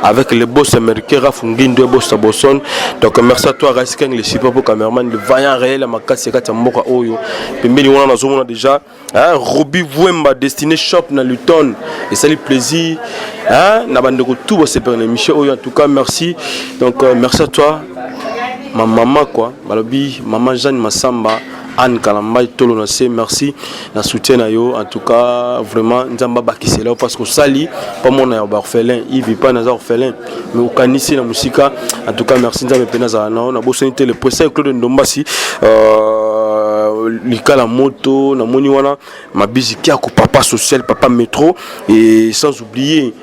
avec les boss américains Rafungindo boss Bosson. Donc merci à toi Raskan le super beau cameraman le vaillant réel à ma casse et Moka Oyo. Puis on a zone déjà Roby Vouemba Destiné Shop na Luton et ça lui plaisir na bande tout c'est pour l'émission Oyo en tout cas merci. Donc merci à toi ma maman quoi, Malobi maman Jeanne Massamba Anne Kalambay Tolo na c'est merci na soutien na yo en tout cas vraiment nzamba bakisela parce que sali pas mon orphelin il vit pas dans orphelin mais au kanisi na musika en tout cas merci nzamba pena za na bosonité le président Claude Ndombasi likala moto na moni wana mabiziki ya ko papa social papa métro et sans oublier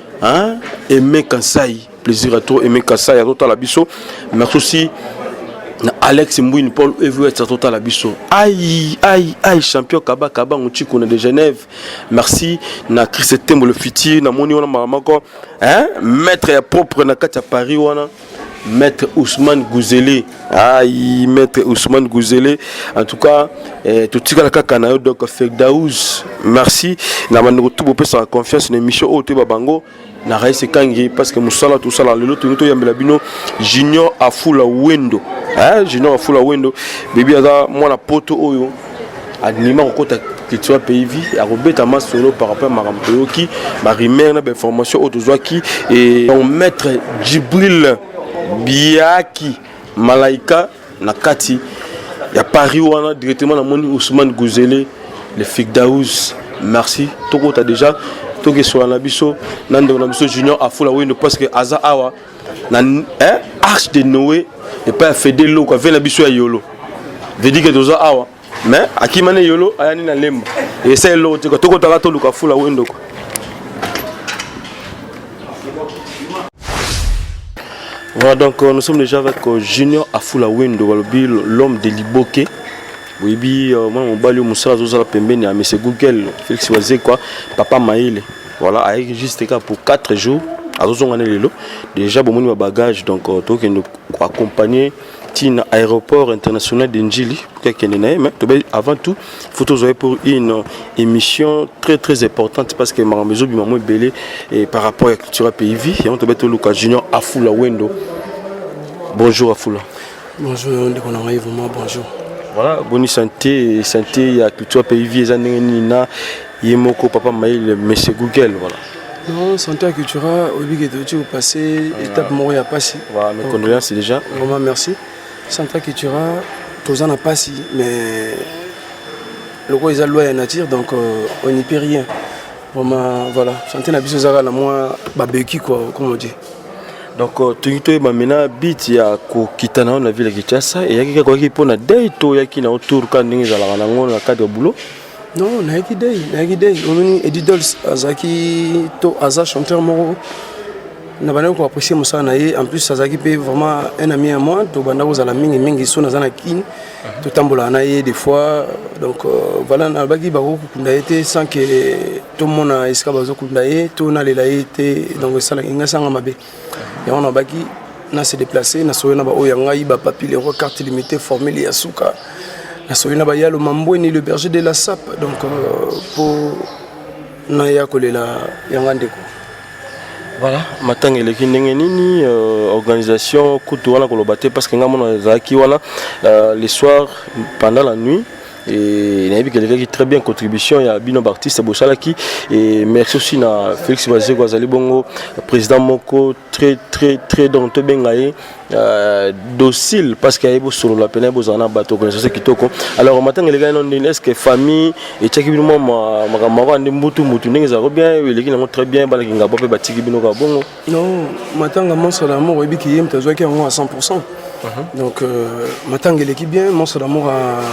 Aimé Kansai plaisir à toi Aimé Kansai à total abisso merci aussi Alex Mbouine Paul Everett total abisso aïe champion Kaba Ngutiko de Genève merci na Chris Tembo le fiti na moni wana mamako maître propre na kati ya Paris wana Maître Ousmane Gouzele Maître Ousmane Gouzele en tout cas tout tika la kanayo donc Fekdaouz merci na manoko tout beau sa confiance na émission ote babango na raise kangi parce que musala tout ça le lot to yambela bino Junior Afula Wendo Junior Afula Wendo bébé ada mwana poto oyo adnima kokota culture pays vie a robeta ma solo par rapport à marampo qui marimère na ba information autozwaki et on maître Djibril Biaki Malaika Nakati ya Paris wana directement na moni Ousmane Gouzele le Fekdaouz merci toko ta déjà toke sur la biso nando na biso Junior Afula Wendo parce que aza awa na arche de Noé et pas fédé lo quoi vient la biso ya yolo veut dire que toza awa mais akimane yolo ayani na lemba et c'est lo toko ta to luka Afula Wendo quoi. Voilà donc nous sommes déjà avec Junior Afula Wendo l'homme de Liboke. Oui moi mon balio Moussa Zozala Pembeni à monsieur Google Félix Wazé quoi papa Maïle voilà avec juste pour 4 jours à Lelo déjà bon mon bagage donc toi qui nous accompagner Tina aéroport international d'Njili mais avant tout il faut toujours pour une émission très importante parce que ma maison bi maman belé et par rapport à culture pays vie et on te mettre le Junior Afula Wendo. Bonjour Afula. Bonjour vraiment bonjour. Voilà bonne santé il y a culture pays vie les années nina yemoko papa Maïl monsieur Google voilà. Non, santé à cultura obi que tu passé étape mort ya passé. Voilà mes condoléances déjà. Vraiment merci. Santé à cultura tous en a passé mais le roi est à loi et nature donc on n'y peut rien. Vraiment voilà santé na biso zaka na moi babeki quoi comme on dit. Donc tu maintenant bit ya ko kitana na ville ya Kinshasa et yaki kwa kipona day to yaki na autour quand ningi za la ngona cadre boulot. Non, naiki day. On est Edidols Azaki to Aza chanteur moro. Na bana ko apprécier musa na ye en plus Azaki pe vraiment un ami à moi to banda ko zala mingi so na zana kin to tambola na ye des fois donc voilà na bagi ba ko kunda été sans que tout le monde iska bazo kunda ye to na lela été donc ça la inga sanga mabe. Et on a bagi na se déplacer na so na ba oyanga ba papier les carte limitée formule ya suka. Na ba yalo mambweni le berger de la SAP donc pour na ya kolela yangandeko. Voilà matang eleki ndenge nini organisation kutu wana kolobate parce que ngamona zaki wana les soirs pendant la nuit et nabi quelqu'un qui très bien contribution ya bino artiste bosalaki et merci aussi na Félix Bazé Gwazali Bongo président moko très donc to bengaye docile parce qu'il y a beau sur la peine bozana bato connaissance kitoko alors matin les gars non est-ce que famille et tchaki bino ma ande mutu ndenge za bien eleki na très bien bala kinga bope batiki bino ka bongo non matin mon sur l'amour webi ki yem tazwa ki à 100%. Donc matin eleki bien mon sur l'amour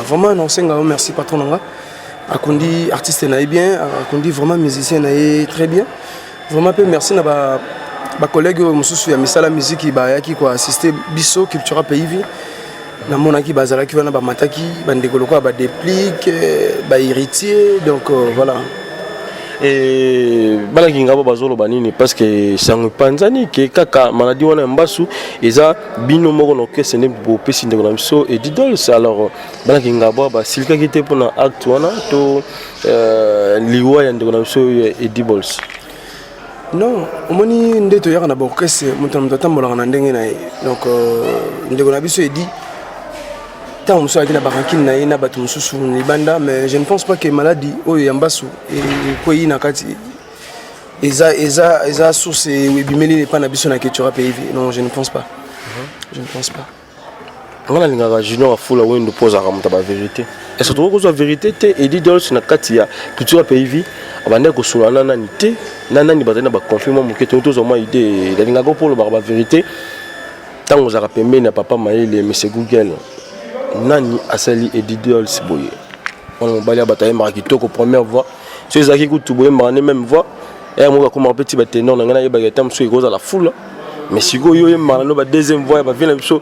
vraiment non senga merci patron nga akundi artiste na bien akundi vraiment musicien na très bien vraiment peu merci na ba collègue mususu ya misala musique ba yaki ko assister biso culture pays vie na monaki bazala ki wana ba mataki ba ndekolo ko ba déplique ba héritier donc voilà et balaki ngabo bazolo banini parce que sangu panzani ke kaka maladie wana mbasu eza bino moko no ke sene bo pesi ndeko na biso et didol alors balaki ngabo ba silka kite pona acte wana to liwa ya ndeko na biso et dibols. Non, omoni ndeto yaka na orchestre moto tambola na ndenge na ye. Donc ndeko na biso dit tant muso akina barankine na ye na batu mususu libanda, mais je ne pense pas que maladie oyo yambasu et ko yi na kati eza source webimeli pas na biso na culture pays. Non, je ne pense pas. Je ne pense pas. On a l'ingara junior à foule où nous pose à ramonter la vérité. Et surtout que la vérité est Edidols na kati ya culture pays. Abandé ko solana na nité nana ni batana ba confirmer mo que tout au moins idée la linga pour la vérité. Tant aux arapembe na papa maïle monsieur Google. Nani asali Edidols boye. On va aller batailler marquito ko première voix. Ceux qui écoutent tout boye marné même voix. Et moi comme un petit ténor na ngana yeba gatam so ikoza la foule. Mais si go yo marano ba deuxième voix ba vient la biso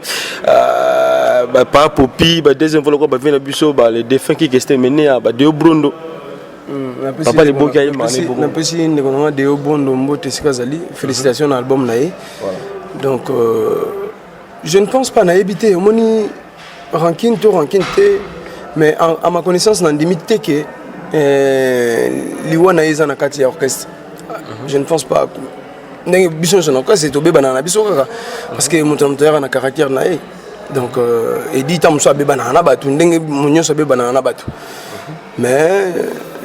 par popi ba deuxième fois ba vient la biso ba les défunts qui restent menés à ba Deo Brondo. Papa les boki ayi marné beaucoup. Na pesi ndeko Deo Brondo mbote sikazali. Félicitations à l'album naé. Donc je ne pense pas na habité omoni ranking te mais à ma connaissance na limite que liwa na eza na kati ya orchestre. Je ne pense pas. Ndenge biso na orchestre c'est tobe banana biso kaka parce que moto na caractère na ye. Donc et dit tam so beba na batu ndenge munyo so beba na batu. Mais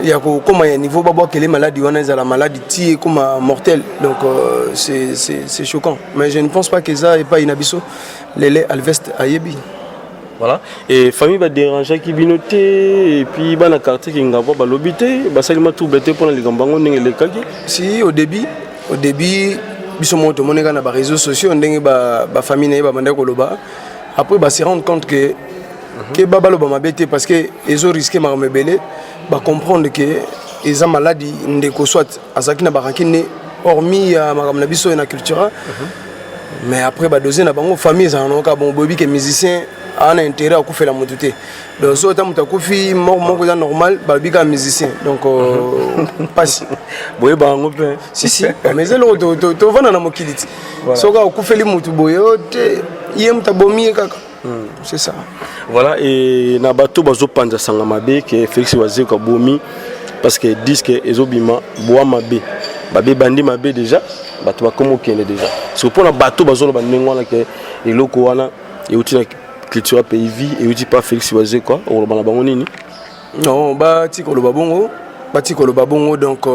il y a comment il y a niveau babo que les maladies wana za la maladie ti comme mortel. Donc c'est choquant. Mais je ne pense pas que ça est pas inabiso Lele Alvest ayebi. Voilà. Et famille va déranger qui binoté et puis bana quartier qui ngabo ba lobité ba salima tout bété pour les gambango ndenge le kaki. Si au début biso moto moneka na ba réseaux sociaux ndenge ba famille na ba banda ko loba. Après bah se rendre compte que baba loba mabete parce que ils ont risqué ma rebelle ba comprendre que ils ont maladie ndeko soit azaki na barakine hormis ma biso na culture. Mais après bah doser na bango famille ça en ka bon bobi que musicien a un intérêt à couper la montée. Donc soit tu as couper mort normal bah bika musicien. Donc pas si boye bango pe si mais c'est l'autre to vana na mokiliti. So ka couper les motu boyo te yem ta bomi kaka. C'est ça. Voilà et na bato bazo panza sanga mabe que Félix Wazé ka bomi parce que disent que ezobima boa mabe. Babé bandi mabe déjà bato ba komo kende déjà. C'est pour na bato bazo ba ndengwana que eloko wana et outi na culture pays vie et outi pas Félix Wazé quoi au bana bango nini. Non ba tikolo babongo donc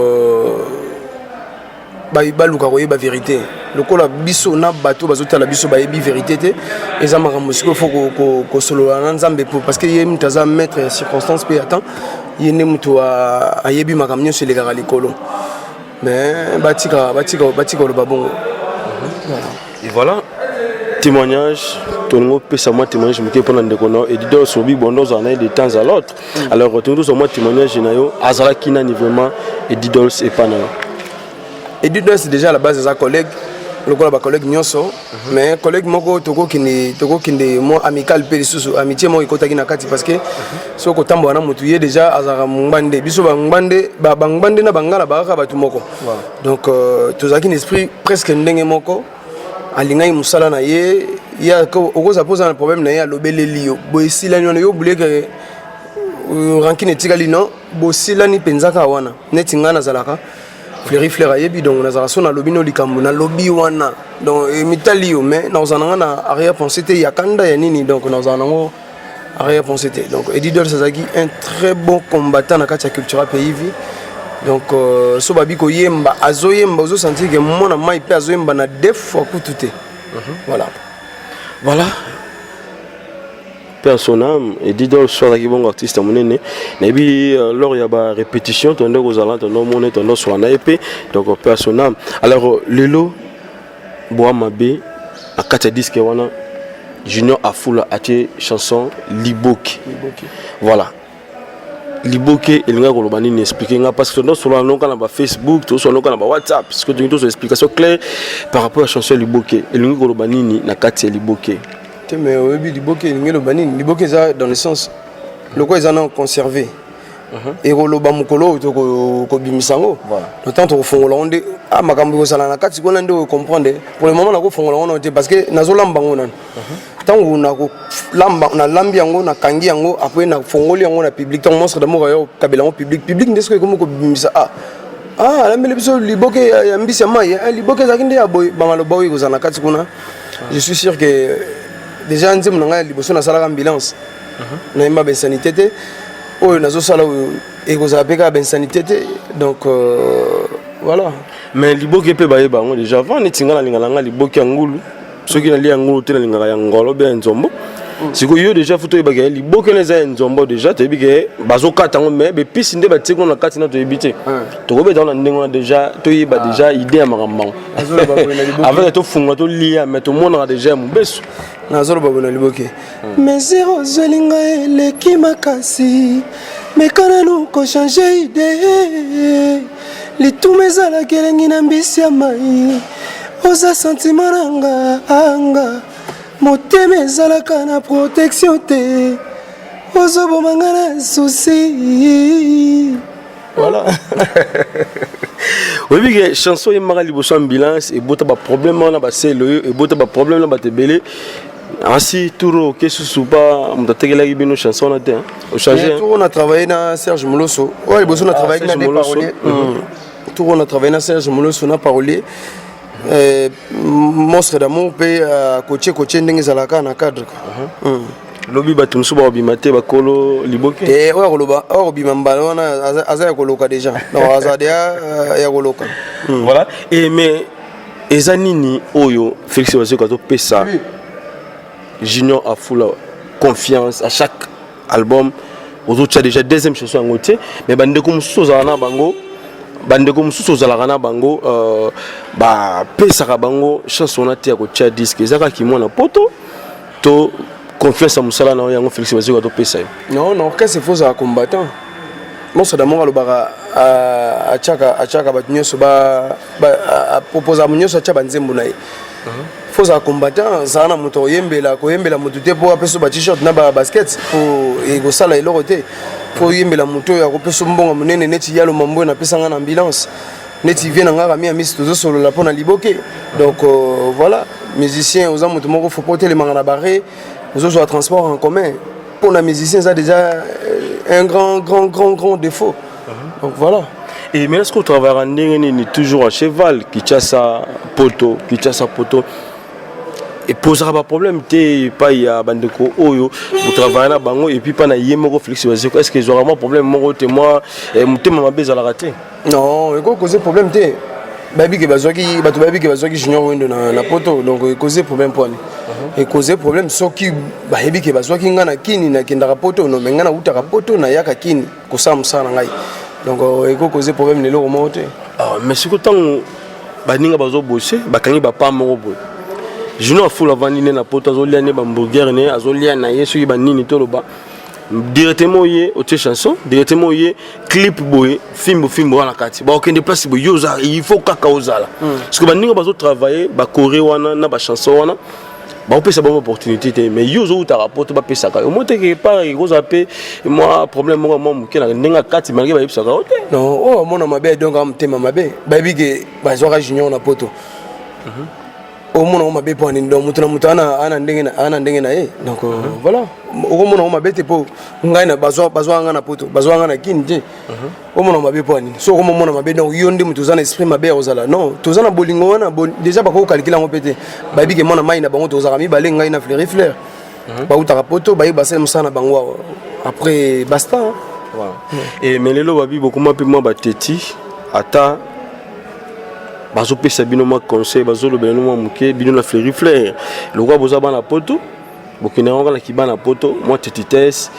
ba luka ko yeba vérité. Lokola biso na bato bazota la biso ba yebi vérité te ezama ka musiko faut ko solo na nzambe parce que yem taza mettre circonstance pe attend yene muto a yebi makamnyo sur les garalikolo mais batika le babongo. Et voilà témoignage tongo pesa moi témoignage muke pona ndekono Edidols sobi bondo zana de temps à l'autre. Alors tongo so moi témoignage na yo azala kina ni vraiment Edidols et pas na Edidols c'est déjà à la base des collègues. Le collègue nyonso mais collègue moko toko kinde mo amical pe lisusu amitié mo ikotaki na kati parce que soko tambo na mutu ye déjà azara mbande biso bangbande na bangala baka batu moko. Donc tozaki un esprit presque ndenge moko alingai musala na ye ya okoza poser un problème na ye lobeleli yo boisila nyono yo bule que rankine tikali non bosilani penzaka wana netingana zalaka Fleur ayebi donc na zaraso na lobino likambo na lobby wana donc mitalio mais na ozana na arrière pensée te yakanda ya nini donc na ozana ngo arrière pensée te donc Edidols Sazaki un très bon combattant na katia culture pays vie donc so babi ko yemba azoyemba ozo sentir que mona mai pe azoyemba na deux fois kututé voilà personnel Edidols soit qui bon artiste monene na bi lors ya ba répétition ton ndo kozala ton monene ton so na épée donc personnel alors lelo boa mabe a 4 disques wana Junior Afula atie chanson Liboke voilà Liboke elinga ko lobani ni expliquer nga parce que ton so na ba Facebook to so na ba WhatsApp parce que tu as une explication claire par rapport à chanson Liboke elinga ko lobani ni na 4 Liboke. Mais oui, Liboke ça dans le sens le quoi ils en ont conservé et roloba mukolo ko bimisango le temps to fongola onde ah makambo sala na kati ko nande comprendre pour le moment na ko fongola on parce que nazolamba ngona tango na ko lamba na lambi yango na kangi yango après na fongoli yango na public tant monstre d'amour yo kabela public ndesko ko bimisa ah Ah, la mele biso liboke ya mbisi ya mai, liboke za kinde ya boy bamaloba oyo kozana kati kuna. Je suis sûr que déjà nzemu nanga liboso na sala ambulance. Na imba ben sanité te. Oyo nazo sala e kozala peka ben sanité te. Donc voilà. Mais liboke pe baye bango déjà avant netinga na lingala nga liboke ngulu. Soki na li ngulu te na lingala ya ngolo be nzombo. Siko yo déjà photo ibaka liboke neza nzombo déjà te bike bazo katango mais be pisi nde ba tiko na kati na to ebite. To ko be dans ndengo déjà to yiba déjà idée ya makambo. Avec to funga to lia mais to mona déjà mubeso. Na zolo babo na liboke. Mais zéro zolinga ele ki makasi. Mais kana no ko changer idée. Li tout mezala kelengi na mbisi ya mai. Oza sentiment nanga anga. Motema ezalaka na protection te. Ozobomanga na souci. Voilà. Oui, mais chanson est marrant liboso ambulance et bota ba problème na ba selo et bota ba problème na ba tebele. Ainsi touro qu'est-ce sous pas on t'a tegela bino chanson na te au changer. Tout on a travaillé na Serge Moloso. Ouais, liboso on a travaillé na des paroliers. Tout on a travaillé na Serge Moloso na parolier. Monstre d'amour pe coacher ndenge zalaka na cadre lobi batum suba obimate bakolo liboke ouais koloba obima mbala wana aza koloka déjà non azade ya koloka voilà et mais ezanini oyo Félix Bazoko to pesa Junior Afula confiance à chaque album aujourd'hui déjà deuxième chanson ngoté mais bande comme soza na bango bande comme sous na bango ba pesa bango chanson na te ko tia disque ezaka ki mona poto to confiance à musala na yango Félix Bazoko to pesa non qu'est-ce qu'il faut à combattant mon ça d'amour le bara a chaka ba nyoso ba proposer munyo so cha banzembo na faut à combattant ça na moto yembela ko yembela moto te po apeso ba t-shirt na ba basket pour ego sala elorote pour yembela moto ya ko peso mbonga munene neti yalo mambo na pesa nga na ambulance neti vient nga mi ami tozo solo la pona liboke donc voilà musicien aux amoto moko faut porter les manga na barré aux autres transport en commun pour les musiciens ça déjà un grand défaut donc voilà. Et mais est-ce que travaille en ni toujours à cheval qui tient sa poteau et posera pas problème t'es pas il y a bandeko oyo vous travaillez na bango et puis pas na yemoko Félix Bazoko est-ce que ils auront vraiment problème moi et mutema mabeza la rater non et quoi causer problème t'es baby que bazoki bato baby que bazoki junior window na poto donc causer problème pour et causer problème soki baby que bazoki ngana kini na kinda poto no mengana uta poto na yaka kini kosam sana ngai donc il faut causer problème les lots monter mais ce que tant baninga bazo bosser bakangi ba pa moko boy Junior Afula vanine na poto azolia ne hamburger ne azolia na yesu banini to loba directement yé au chanson directement yé clip boy film wana kati ba okende place boy yoza il faut kaka ozala parce que baninga bazo travailler ba coré wana na ba chanson wana ba opesa ba opportunité mais yozo uta rapport ba pesa ka au moins que pas goza pe moi problème moi muke na ndinga kati malgré ba yipsa ka ote non oh mona mabe donc am tema mabe ba bi ke ba zoka junior na poto au moins on mabe pour ni donc mutana ana ndenge na ye donc voilà au moins on mabe te po ngai na bazwa nga na poto bazwa nga na kindi au moins on mabe pour ni so comme mona mabe donc yo ndi mutuzana esprit mabe ozala non tozana bolingo wana déjà ba ko calculer ngo pete ba bi ke mona mai na bango tozaka mi bale ngai na fleur ba utaka poto ba yeba sel musana bango après basta voilà et mais lelo babi beaucoup moins pe moi ba teti ata bazo pesa bino ma conseil bazo lo beno muke bino na fleur le roi boza bana poto bokina ngala na kibana poto moi tetites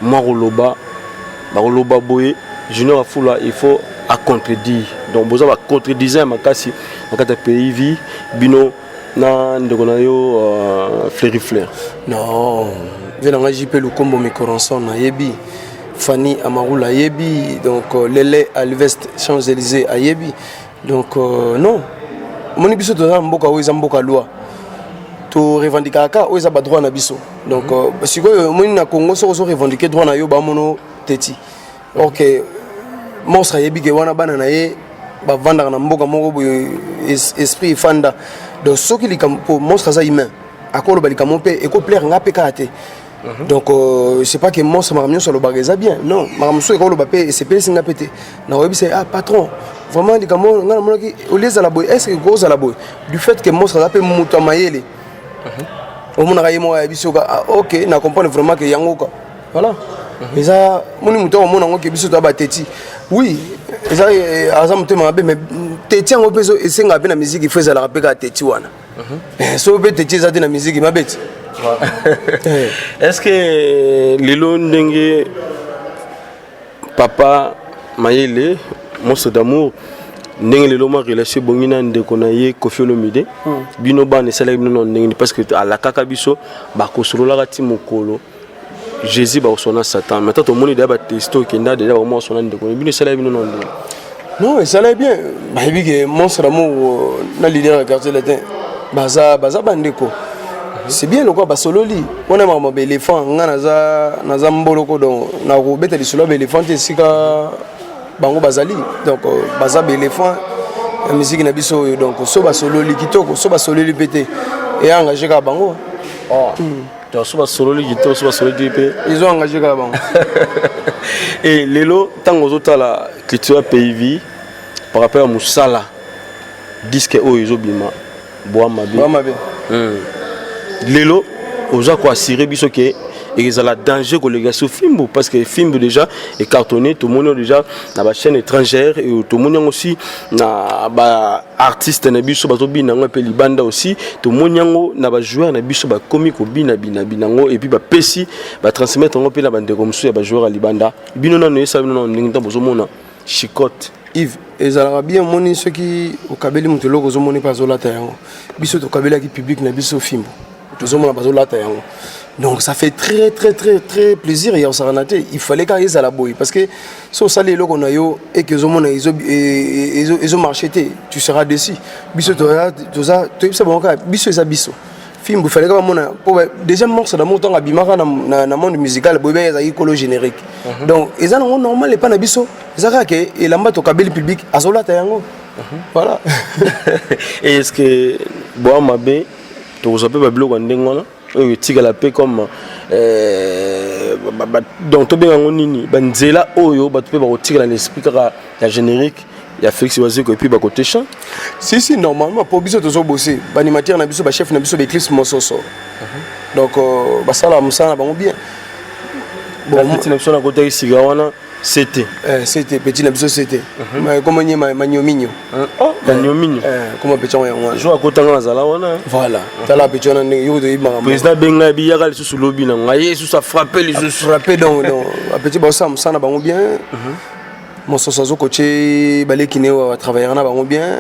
moi roloba ba roloba boye Junior Afula il faut à contredire donc boza ba contredire makasi makata pays vie bino na ndeko na yo fleur non vena nga JP le combo mikoranson na yebi Fanny Amarula yebi donc Lele Alvest Champs-Élysées a yebi donc non moni biso to mboka oyo mboka loi to revendiquer ka oyo ba droit na biso donc sikoyo moni na Congo so revendiquer droit na yo ba mono teti OK monstre yebi ke wana bana na ye ba vanda na mboka moko esprit fanda donc soki likam pour monstre za humain akolo ba likam pe e ko plaire nga pe kate donc c'est pas que monstre maramio sur le bagage bien non maramso e ko lo ba pe c'est pe singa pété na webi c'est ah patron vraiment likambo ngana monaki olieza la boy est-ce que gros la boy du fait que monstre appelle muta mayele au mona kayemo ya biso ka OK na comprendre vraiment que yango ka voilà eza moni muta au mona ngoke biso to bateti oui eza aza mutema mabe mais teti yango peso esenga pe na musique il faut ça la rapeka teti wana so pe teti eza na musique mabeti est-ce que lelo ndenge papa mayele monstre d'amour ndenge lelo ma relation bongina ndeko na ye Koffi Olomide bino bana sala bino ndenge parce que ala kaka biso ba kosolola kati mokolo Jésus ba osona Satan mais tout le monde ba testo kenda déjà au moins sona ndeko bino sala bino ndenge non ça allait bien ba bi que monstre d'amour na leader quartier latin baza bandeko c'est bien le quoi ba sololi on a mama éléphant ngana naza mboloko donc na ko beta lisolo éléphant sika bango bazali donc baza éléphant la musique na biso donc so ba sololi kitoko so ba sololi pété et engagé ka bango donc so ba sololi kitoko so ba sololi pété ils ont engagé ka bango et lelo tango zotala culture pays vie par rapport à musala disque o ezobima boa mabe lelo oza ko assurer biso que et ils ont la danger que les gars sur film parce que le film déjà est cartonné tout le monde déjà dans la chaîne étrangère et tout le monde aussi na ba artiste na biso bato bina ngo pe libanda aussi tout le monde na ba joueur na biso ba comique bina binango et puis ba pesi ba transmettre ngo pe la bande comme ça ba joueur à libanda bino na ça bino ndinga bozo mona chicote Yves les arabiens moni ceux qui au kabeli mutelo ko zo moni pas zo lata yango biso to kabeli ki public na biso film donc ça fait très plaisir et on s'en raté il fallait qu'il y ait la boy parce que si on salé le qu'on a eu et que ils ont marché tu seras déçu biso tout ça c'est bon cas biso ça biso film il fallait que déjà morceau d'amour tant abimaka na monde musical boy ben ça écolo générique donc ils ont normal et pas na biso ça que et la mbato kabeli public azolata yango voilà et est-ce que boa mabe tu as pas bloqué ndengona tika la paix comme donc to bien nini banzela oyo ba to ba tika l'esprit car la générique il y a Félix Wazeko et puis ba côté chant si normalement pour biso to zo bosser ba animateur na biso ba chef na biso ba Eclipse Mososo donc ba sala musana ba bien bon petit na biso na côté sigawana c'était petit na biso c'était mais comment ni maniominyo maniominyo comment petit on y joue à côté na zala wana voilà tala petit on yo de ibanga président benga bi yaka sous lobby na ngaye sous ça frapper les sous frapper donc petit ba ça musana ba bien mon soso coaché balé kiné wa travailler na ba bien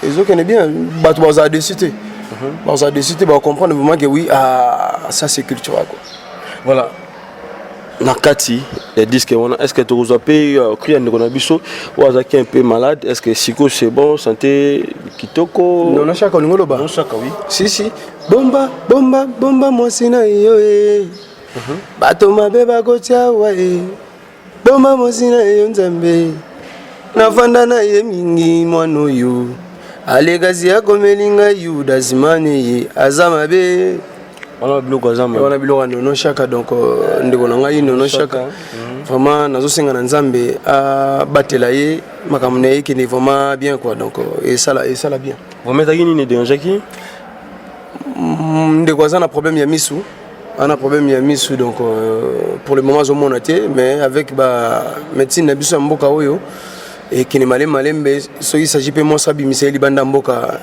ils ont connaît bien bato ba décidé ba décidé ba comprendre vraiment que oui ça c'est culturel quoi voilà Nakati les disques est-ce que tu as appelé crier ndeko na biso ou azaki un peu malade est-ce que siko c'est bon santé kitoko non chaka ngolo ba non chaka oui si bomba mosina yo bato mabe bakotia wa bomba mosina yo nzambe nafanda na ye mingi mwana yo alekazi akomelinga yuda zimane azamabe on a biloko azama on a biloko non chaka donc ndeko na ngai non chaka vraiment nazo senga na nzambe a batela ye makambo na ye qui est vraiment bien quoi donc et ça la bien vous mettez ni déranger qui ndeko azana problème ya misu donc pour le moment zo monaté mais avec ba médecine na biso mboka oyo et qui ne malembe so il s'agit pas moi ça bimisa libanda mboka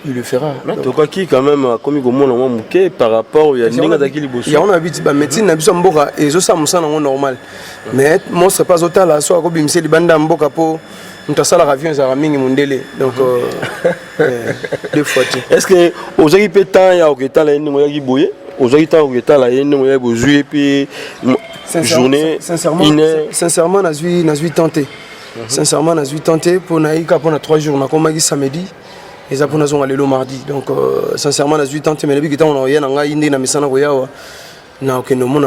il le fera. Donc qui quand même comme comme on a par rapport il y a ninga dakili bosso. Il y a on a vite ba médecine na biso mboka et zo ça musana normal. Mais moi c'est pas autant là so ko bimisa libanda mboka po ntasala avion za mingi mundele donc deux fois. Est-ce que ozaki pétant ya oketala eni moya ki boye ozaki ta oketala eni moya bozui puis journée sincèrement na zui tenté. Sincèrement na zui tenté pour naika pour 3 jours na komaki samedi. Les Japonais ont allé le mardi, donc sincèrement, les 8 ans, mais depuis que on a rien en Inde, na misana koyawa, na aucun moment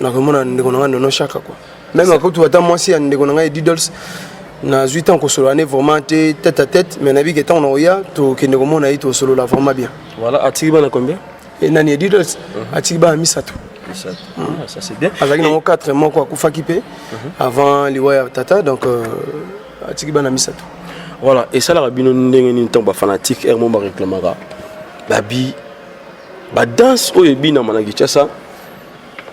na chaka quoi. Même quand tu attends moi si on a Diddles, na 8 ans qu'on se l'année vraiment tête à tête, mais depuis que on a rien, tout que on a été au solo là vraiment bien. Voilà, Atiba na combien? Et nani Diddles, Atiba a mis ça tout. Ça c'est bien. Azaki nango 4 mois quoi kufaki pe avant liwa tata donc atiki bana misato. Voilà, et ça la rabino ndenge ni ntango ba fanatique ermo ba réclamera. Babi ba danse oyo bina manaki tchasa.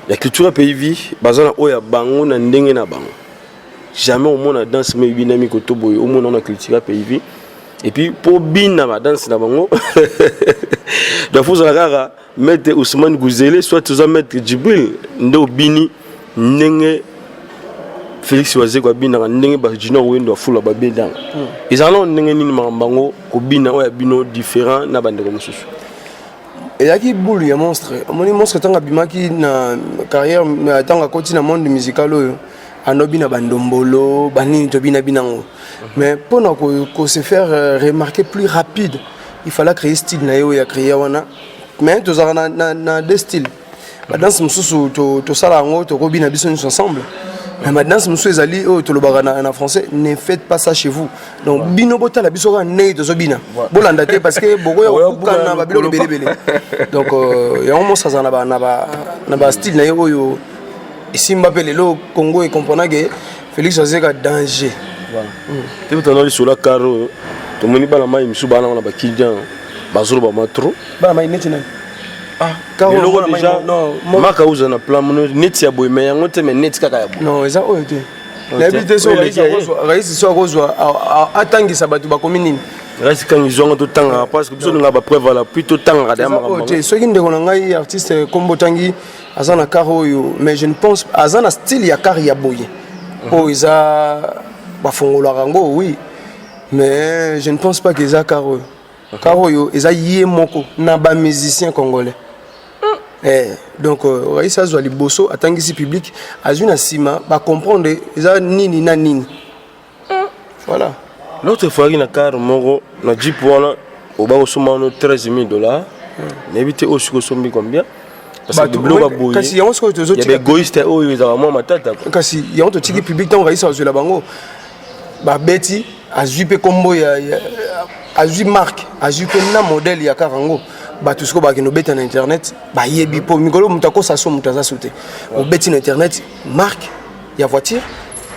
La culture pays vie bazana oya bango na ndenge na bango. Jamais au monde danse mais bina mi koto boy au monde on a culture pays vie. Et puis pour bina ma danse na bango. Donc faut ça mettre Ousmane Gouzele soit tous mettre Djibril ndo bini ndenge Félix Waze kwa bina ndenge ba junior wendo fula ba bedang. Ils en ont ndenge ni mambango ko bina oya bino différent na bande comme ça. Et là qui boule ya monstre. Moni monstre tanga bimaki na carrière tanga koti na monde musical oyo. Anobi na bandombolo, banini to bina binango. Mais pour qu'on se faire remarquer plus rapide, il fallait créer style na yo ya créer wana. Mais tous na deux styles. La danse mususu to sala ngo to robina biso ensemble. Mais maintenant si monsieur ezali oh to le bagana en français ne faites pas ça chez vous. Donc bino bota la biso ka nei to zobina. Bolanda te parce que boko ya kokana ba bilo belebele. Donc ya on montre ça na ba style na yo yo ici Mbappé lelo Congo et comprendre que Félix Azeka danger. Voilà. Tu veux t'en aller sur la caro to moni bala mai misu bana na ba kidjan bazuru ba matro. Bala mai netina. Ah, car déjà non maka uza na plan net ya boy mais yango te mais net kaka ya boy. Non, eza oyo te. La bité so raisi so kozwa atangisa batu ba commune. Raisi kan izonga to tanga parce que biso nga ba preuve la plutôt tanga da maka. OK, so kinde kona ngai artiste kombo tangi azana karo yo mais je ne pense azana style ya kar ya boy. Oh iza ba fongola rango oui. Mais je ne pense pas que eza karo. Karo yo eza yé moko na ba musicien congolais. Donc Raïssa Zouali Bosso attendant si public a une sima va comprendre ça nini na nini. Voilà. L'autre fois il y a car moro na jeep wana au bas au sommet $13,000. N'évitez aussi que sommet combien? Parce que le blog a bouillé. Kasi y a aussi que il y a des égoïstes oh ils ont vraiment ma tête. Kasi y a un petit public dans Raïssa Zouali bango. Ba Betty a jupe combo ya a jupe marque a jupe na modèle ya karango. Tout ce que nous bêtons sur internet, yebi po mikolo mutako sa so mutaza sauter. On bête sur internet, marque, il y a voiture,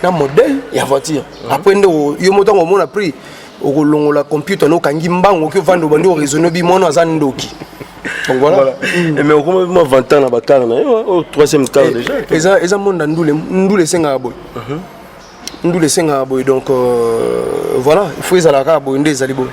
na modèle, il y a voiture. Après yo moto on a pris au longo la computer no kangi mbango que vendre bandi au raisonner bi mono azandoki. Donc voilà. Et mais comment moi 20 ans na bakar na au troisième quart déjà. Eza monde ndule senga boy. Ndule senga boy donc voilà, il faut ezalaka boy ndezali boy.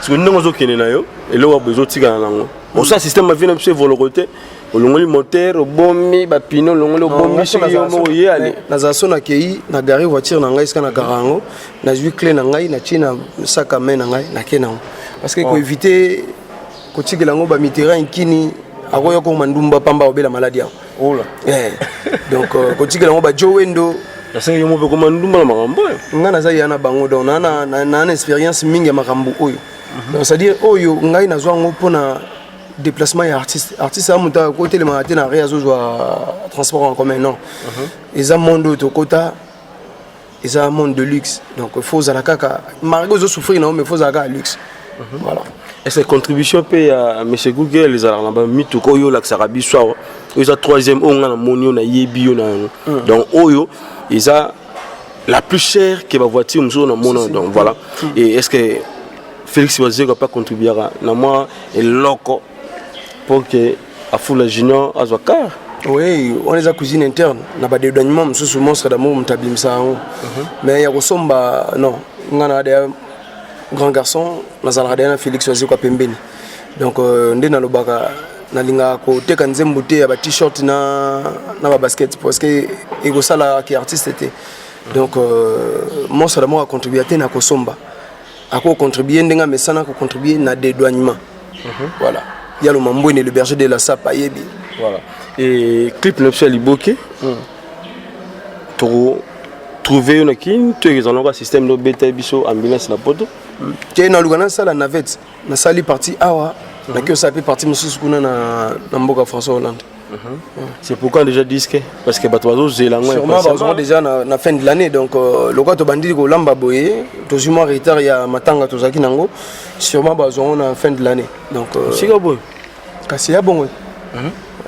Si vous n'avez pas de nayo, et là vous avez besoin de langue. Au ça système a vu un peu volonté, au long du moteur, au bombi, bapino, au long du bombi, sur le moyen aller. Na zaso na kei, na gari voiture na ngai skana garango, na jui clé na ngai, na china sac à main na ngai, na kenao. Parce que pour éviter que tu aies lango ba mitera kini, agoyo ko mandumba pamba obela maladie. Oh là. Donc quand tu aies lango ba Jowendo. Parce que yo mo ko mandumba la makambo. Ngana za yana bango donc na expérience mingi ya makambo oyo. Donc c'est-à-dire oyo ngai na zwa ngo pona déplacement ya artiste a monta côté le matin na réseau joa transport en commun non. Ils ont monde to kota ils ont un monde de luxe donc il faut za la kaka margo zo souffrir non mais faut za ka luxe. Voilà. Et cette contribution paye à monsieur Google les ala ba mitu ko yo la sarabi soir. Ils ont troisième on na monio na yebi yo na. Donc oyo ils ont la plus chère que ma voiture nous on mon donc voilà. Et est-ce que Félix Wazé va pas contribuer à moi et loco pour que à Foula Junior à Zouakar. Oui, on les a cuisine interne. On a pas de douanement, sous monstre d'amour, on tablim ça. Mais il y a ressemble non, on a des grands garçons, on a des Félix Wazé quoi pembeni. Donc on est dans le baga, na linga ko te kanzem bouté ya ba t-shirt na ba basket parce que ego sala qui artiste était. Donc monstre d'amour a contribué à na kosomba. À quoi contribuer ndenga mesana ko contribuer na dédouanement. Voilà. Il y a le Mambouine et le berger de la Sapa yebi. Voilà. Et clip nopsia liboke. To trouver une kin, tu es en un système de bêta biso ambulance na poto. Tu es dans le ça la navette. Na sali parti awa. Na que ça peut partir mususu kuna na mboka François Hollande. C'est pourquoi déjà disque parce que Batouazo Zélango sûrement déjà na fin de l'année donc le cas to bandi ko lamba boye to juma retard ya matanga to zaki nango sûrement bazon na fin de l'année donc Siga boy kasi ya bon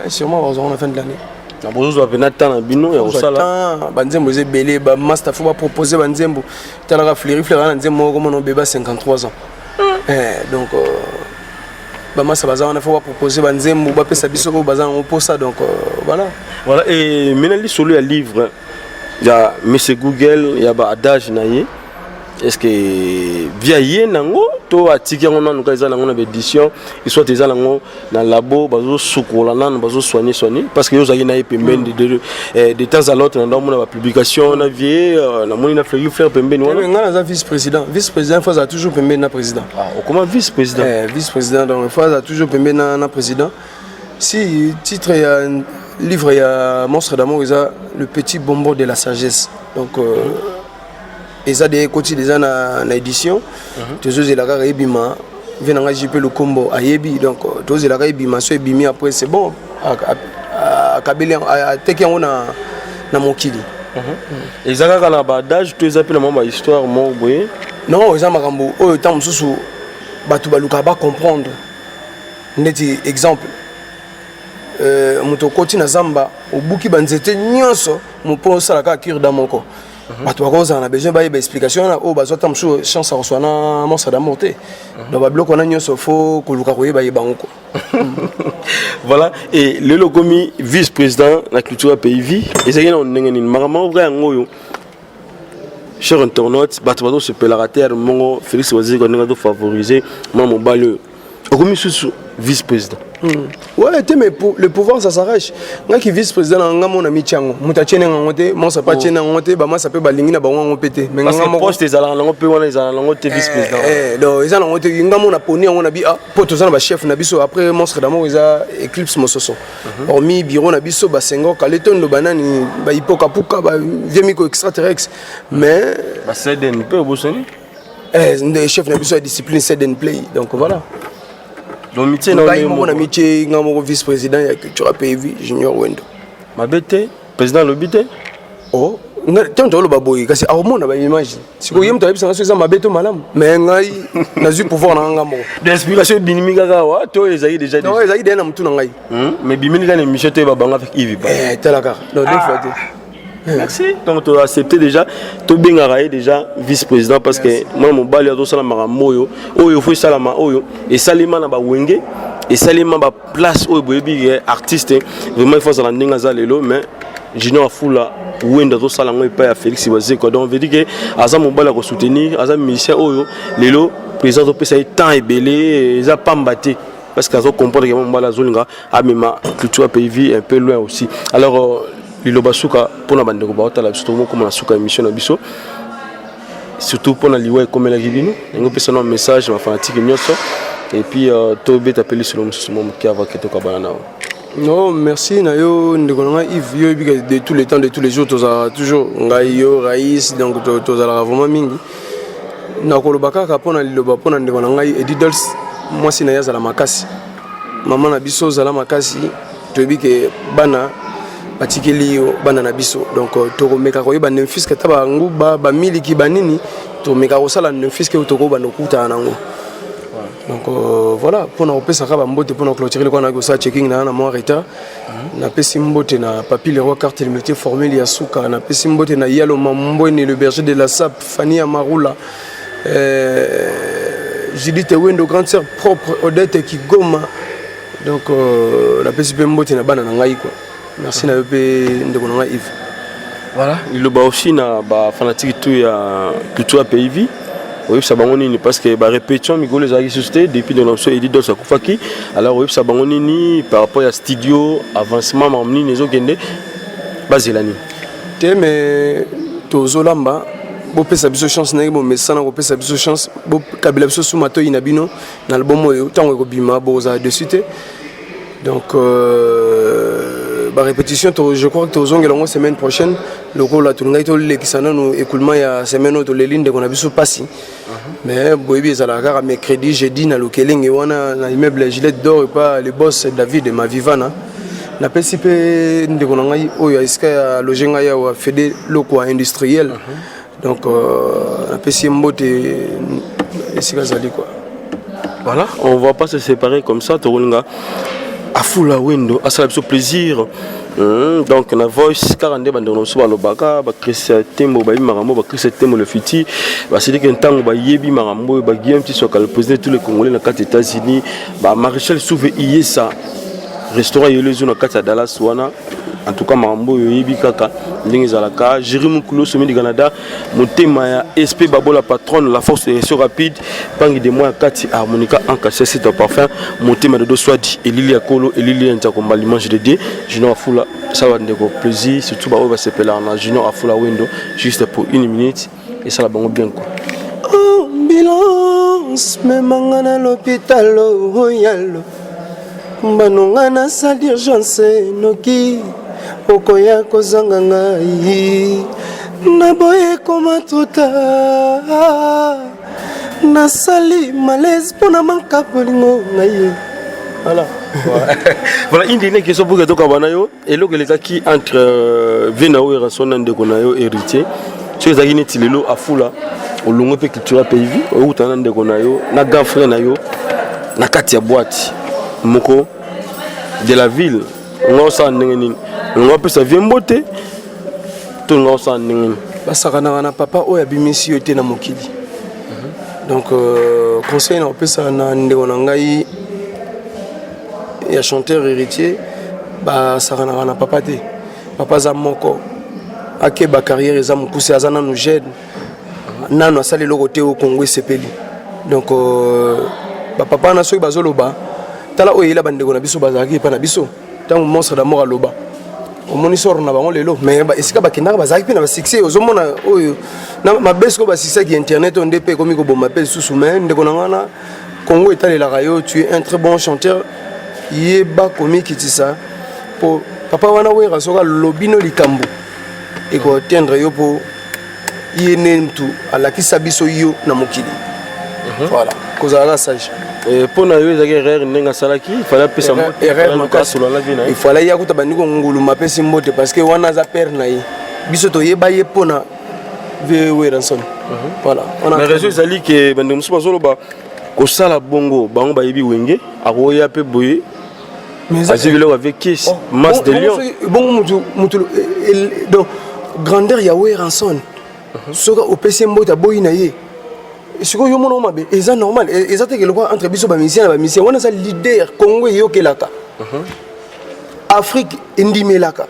sûrement bazon na fin de l'année na bozo va venir tant bino ya osala banzembo ze belé ba master faut pas proposer banzembo talaka fleuri na nzembo comme on bébé 53 ans donc ba master baza on faut pas proposer banzembo ba pesa biso ko baza on pour ça donc voilà et maintenant li solo ya livre ya monsieur Google ya ba adage na ye est-ce que via ye nango to atiki ngona nuka eza nango na édition il soit eza nango na labo bazo sukola nan bazo soigner parce que yo zaki na pembeni de temps à l'autre na ndamona ba publication na vie na moni na faire pembeni wana ngana za vice-président faut ça toujours pembeni na président comment vice-président vice-président donc faut ça toujours pembeni na président si titre ya livre ya Monstre d'amour eza le petit bonbon de la sagesse donc et ça des côtés déjà na édition toujours il a carré bima vient en JP le combo à yebi donc toujours il a carré bima so bimi après c'est bon à kabeli à teke on na mokili et ça quand la badage tu les appelles maman histoire mon boy non ça makambo o temps mususu batu baluka ba comprendre ndeti exemple moto koti na zamba obuki banzete nyonso mo pensa la ka cure damoko bato bakoza na besoin ba explication na o bazota msho chance à reçoit na Monstre d'amour te donc ba bloc on a nyonso fo koluka koyeba yebango voilà et le logomi vice-président la culture pays vie et ça on ngeni marama vrai ngoyo cher internaute bato se pelarater mongo Félix Waziri ko nga do favoriser moi mon baleux okomi sous vice-président ouais mais pour le pouvoir ça s'arrache nga qui vice-président nga mon ami Tiango mutachene nga ngote mon ça pas tiene ngote ba ma ça peut balingi na ba ngo pété mais nga mo poste ezala ngo pe wana ezala ngo te vice-président donc ezala ngote nga mon na poni ngo na bi poto za na ba chef na biso après Monstre d'amour eza Eclipse Mososo hormis bureau na biso ba sengo kaleton lo banani ba ipoka puka ba viemiko extraterrestre mais ba seden pe obosoni le chef na biso discipline seden play donc voilà donc métier mon amitié ngamo vice-président ya culture pays junior wendo mabete président lobité oh tant to lo baboyi kasi awomona ba image siko yem to yebisa ngaso mabete malam mais ngai nazu pouvoir na ngamo d'inspiration binimi kaka wa to ezali déjà non ezali dena mtu na ngai mais bimini kana mission te ba banga avec Yves ba telaka donc deux fois merci donc tu as accepté déjà to bengaraye déjà vice-président parce que moi mon bali a ça la maramoyo oyo faut ça la ma oyo et salima na ba wenge et salima ba place oyo boyebi artiste vraiment il faut ça la ndinga za lelo mais junior fula wenda to sala ngoi pa ya Félix Waziri ko donc veut dire que aza mon bali ko soutenir aza musicien oyo lelo président to pesa temps ebelé za pambate parce que azo comprendre que mon bali azolinga amema culture pays vie un peu loin aussi alors liloba suka pona bandeko baotala biso tomo comme na suka émission na biso surtout pona liwa comme la gibino ngo pesa no message ma fanatique nyonso et puis tobe t'appeler sur le moment qui va que to kabana nao non merci na yo ndeko nga Yves yo bi de tous les temps de tous les jours toza toujours ngai yo Raïs donc toza la vraiment mingi na koloba kaka pona liloba pona ndeko ngai Edidols moi sina ya zala makasi maman na biso zala makasi tobi ke bana batikeli bana na biso donc to meka ko yeba nemfis ka taba nguba ba miliki banini to meka ko sala nemfis ke to ko bana kuta nango donc voilà pour na opesa ka ba mbote pour na clôturer ko na ko sa checking na mo reta na pesi mbote na papi le roi carte limitée formule ya suka na pesi mbote na yalo mamboni le berger de la sap Fania Marula Judith Wendo grande sœur propre Odette qui goma donc la pesi mbote na bana na ngai quoi. Merci na ndeko na Yves. Voilà, il le ba aussi na ba fanatique tout ya culture pays vie. Oui, ça bangoni parce que ba répétition mi les a suscité depuis de l'option Edidols Sakufaki. Alors oui, ça bangoni par rapport à studio avancement mamni nezo kende bazelani. Te mais to zolamba bo pesa biso chance na bo mesana ko pesa biso chance bo kabila biso sumato inabino na album oyo tango ko bima bo za de suite. Donc la répétition, je crois que la semaine prochaine, le rôle à tout le monde qui s'en écoulement il y a semaine où les lignes de qu'on a vu se passer. Mais boyebi ezalaka mercredi jeudi na lokeling et wana na immeuble Gillette d'or et pas les boss David et ma vivana. Na PCP de qu'on a oyo iska logenga ya wa fédé loko industriel. Donc na PCP mbote iska zali quoi. Voilà, on va pas se séparer comme ça, Toronga. A Fula Wendo, à ça plaisir Donc na voice 42 bandeko so balobaka ba Christian Tembo ba marambo ba Christian Tembo le fiti ba c'est que ntango ba yebi marambo ba Guillaume Tshisoka le président tous les Congolais na 4 États-Unis ba Maréchal Souve Iyesa restaurant yelezo na 4 Dallas wana en tout cas marambo yebi kaka ndenge zalaka Jérémy Moukulo sommet du Canada motema ya SP Babo la patronne la force de réaction rapide pangi de moi 4 harmonica en cassé c'est un parfum motema de Doswadi Elili Akolo Elili Ntakomba l'image de Dieu Junior Afula ça va ndeko plaisir surtout ba va s'appeler en Junior Afula window juste pour 1 minute et ça la bango bien quoi ambulance me mangana l'hôpital royal banongana salle d'urgence noki okoya kozanga ngai naboye koma tota nasali malaise pona manka polingo ngai voilà voilà une dernière question pour que tu kabana yo et le que qui entre Venao et Ranson ndeko na yo héritier tu es akini tilelo afula olongo pe culture pays vie ou tana ndeko na yo na grand frère na yo na kati ya boîte moko de la ville on sa ndengeni on peut ça vient mbote tout on sa ndengeni basakana na papa oyo abimisi yo te na mokili donc conseil na opesa na ndeko na ngai ya chanteur héritier basakana na papa te papa za moko akeba carrière za mukuse azana no jeune nano asali loko te au Congo sepeli donc papa na soki bazoloba tala oyo ila bandeko na biso bazaki pa na biso tant monstre d'amour à loba au moni sort na bango lelo mais esika bakendaka bazaki na ba succès ozomona oyo na mabesko ba succès qui internet on DP comme ko bomba pe sous mais ndeko na ngana Congo etalela rayo tu es un très bon chanteur yeba komi kitisa po papa wana wera soka lobino likambo et ko tendre yo po yene mtu alakisa biso yo na mokili voilà kozala sage et pour na yo ezaki erreur ndenga salaki il fallait pesa erreur makasi la vie na il fallait ya kuta bandiko ngulu mapesi mbote parce que wana za père na ye biso to yeba ye pona ve ranson voilà on a mais réseau ezali que bandeko musu bazolo ba ko sala bongo bango ba yebi wenge akoya pe boye mais azivilo avec Kiss masse de lion bon mutu donc grandeur ya we ranson soka opesi mbote boyi na ye ce que yo mona mabe eza normal eza te que le quoi entre biso ba musicien na ba musicien wana sa leader Congo yo kelaka Afrique indimelaka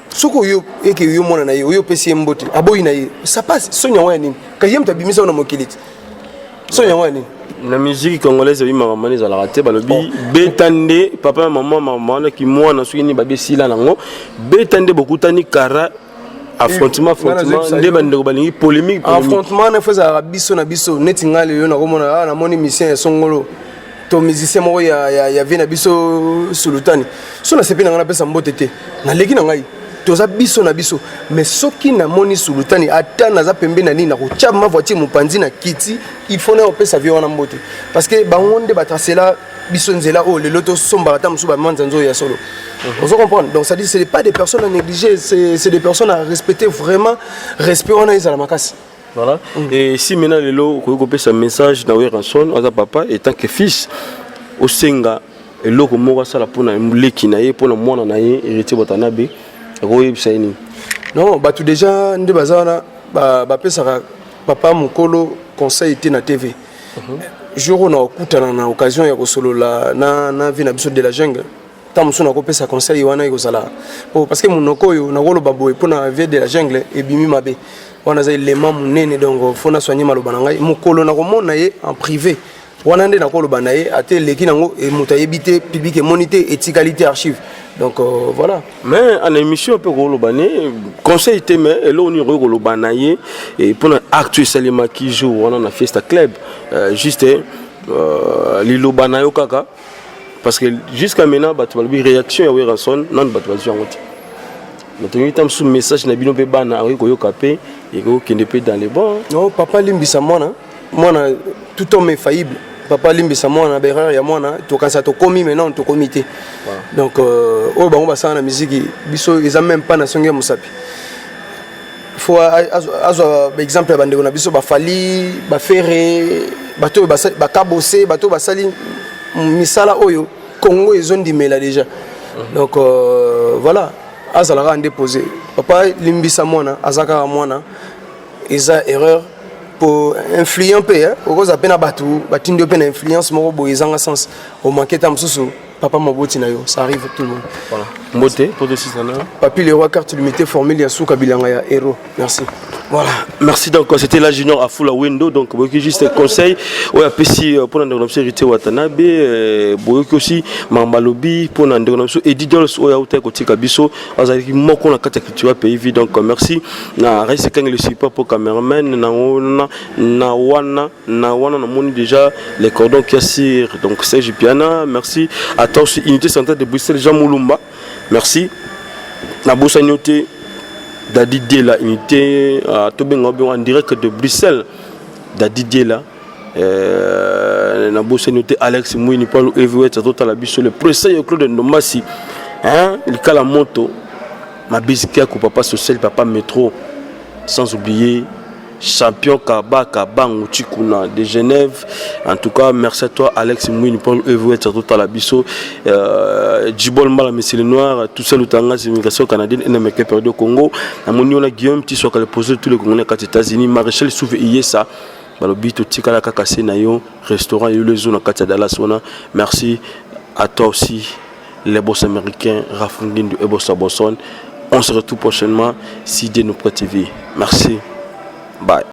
soko yo eke yo mona na yo pesi mbote aboyi na ye ça passe sonya wa nini kayem ta bimisa na mokiliti sonya wa nini la musique congolaise bi maman za la raté balobi betande papa maman qui moi na soki ni babe sila nango betande beaucoup tani kara affrontement ndeba ndeko balingi polémique affrontement na faza biso na biso neti ngale yo na komona na moni musicien songolo to musicien moko ya vina biso sulutani so na sepi na ngana pesa mbote te na leki na ngai toza biso na biso mais soki na moni sulutani ata naza pembe na nini na kotia ma voiture mopanzi na kiti il faut na opesa vie wana mbote parce que bangonde batracela biso nzela o lelo to somba ata musu ba manzanzo ya solo on se comprend donc ça dit c'est pas des personnes à négliger c'est des personnes à respecter vraiment respect on a ils à la makasi voilà et si maintenant lelo ko kopesa message na Ranson aza papa et tant que fils au senga eloko moko sala pona muleki na ye pona mwana na ye héritier botanabe roye bisaini non ba tout déjà nde bazana ba pesa papa mukolo conseil était na TV jour on a okutana na occasion ya kosolola na vina biso de la jungle tamuso na kopesa conseil wana ikozala parce que monoko yo na koloba boye pona vie de la jungle et bimi mabe wana za élément munene donc fona soigner maloba na ngai mukolo na komona ye en privé wana nde na koloba na ye ate leki nango e muta yebite public et monité éticalité archive donc voilà mais en émission peu kolobane conseil était mais elo ni kolobana ye et pour actu salima qui joue on a fiesta club juste lilobana yo kaka parce que jusqu'à maintenant batu balbi réaction ya Ranson non batu balbi ngoti maintenant tam sous message na bino pe bana ko yoka pe et ko kende pe dans les bons non papa limbisa mwana tout homme est faillible papa limbisa mwana berreur ya mwana to kansa to komi maintenant to comité donc o bango basana na musique biso eza même pas na songe musapi faut azo exemple bandeko na biso ba fali ba ferré bato ba kabose bato basali misala oyo Congo ezondimela déjà Donc voilà, azalaka déposé. Papa limbisa mwana, azaka mwana, eza erreur pour influer un peu. Pourquoi ça peine à battre, battre peine influence, mon robot, ils ont un sens. Au manqué tam sous papa maboti na yo, ça arrive tout le monde. Voilà. Moté pour des 6 ans. Papi le roi carte limitée formule Yassou Kabilanga ya héros. Merci. Voilà, merci. Donc c'était la junior à Fula Window. Donc vous juste un conseil. Ouais, après pour l'endroit hérité Watanabe, vous aussi Mambalobi pour l'endroit éditeur au Yaouté côté Kabiso. Vous avez moko na carte culture pays. Donc merci. Na reste quand le support pour cameraman na wana na moni déjà les cordons qui assirent. Donc Serge Piana, merci. À toi aussi unité centrale de Bruxelles Jean Moulumba. Merci. Na Bossagnoté Dadi Diela, unité en direct de Bruxelles. Dadi Diela, Alex Mouini, Paul Everett, le président Claude Ndomassi, il a la moto, ma bisque papa social, papa métro, sans oublier champion Kaba Ngouchikuna de Genève. En tout cas, merci à toi Alex Mouini, Paul Everett, Djibol Mala, Monsieur le Noir, tout seul Utanga, immigration canadienne, NMK perdu au Congo. À mon niveau, Guillaume, petit soit qu'elle posé tous les Congolais aux États-Unis, Maréchal Souvé Iyesa, Balobito Tikala Kakase Nayo, restaurant les zones à Katia Dallas. Merci à toi aussi, les boss américains, Rafungin du Ebossa Bosson. On se retrouve prochainement si Dieu nous prête vie. Merci. Bye.